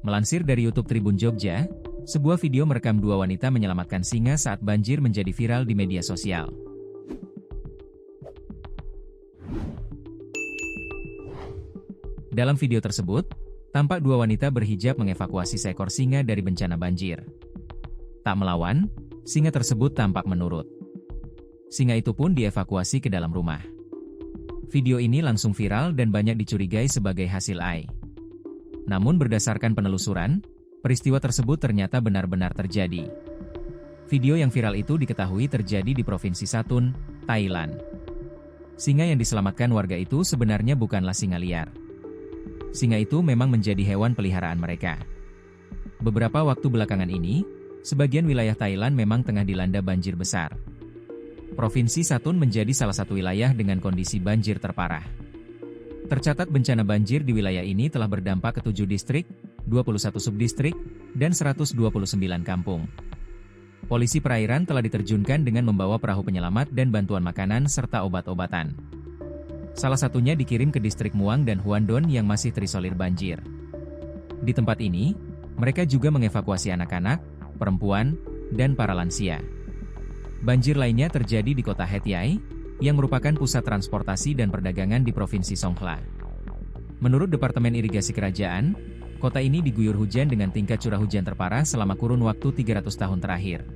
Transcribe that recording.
Melansir dari YouTube Tribun Jogja, sebuah video merekam dua wanita menyelamatkan singa saat banjir menjadi viral di media sosial. Dalam video tersebut, tampak dua wanita berhijab mengevakuasi seekor singa dari bencana banjir. Tak melawan, singa tersebut tampak menurut. Singa itu pun dievakuasi ke dalam rumah. Video ini langsung viral dan banyak dicurigai sebagai hasil AI. Namun berdasarkan penelusuran, peristiwa tersebut ternyata benar-benar terjadi. Video yang viral itu diketahui terjadi di Provinsi Satun, Thailand. Singa yang diselamatkan warga itu sebenarnya bukanlah singa liar. Singa itu memang menjadi hewan peliharaan mereka. Beberapa waktu belakangan ini, sebagian wilayah Thailand memang tengah dilanda banjir besar. Provinsi Satun menjadi salah satu wilayah dengan kondisi banjir terparah. Tercatat bencana banjir di wilayah ini telah berdampak ke 7 distrik, 21 subdistrik, dan 129 kampung. Polisi perairan telah diterjunkan dengan membawa perahu penyelamat dan bantuan makanan serta obat-obatan. Salah satunya dikirim ke distrik Muang dan Huandon yang masih terisolir banjir. Di tempat ini, mereka juga mengevakuasi anak-anak, perempuan, dan para lansia. Banjir lainnya terjadi di kota Hetiai, yang merupakan pusat transportasi dan perdagangan di Provinsi Songkhla. Menurut Departemen Irigasi Kerajaan, kota ini diguyur hujan dengan tingkat curah hujan terparah selama kurun waktu 300 tahun terakhir.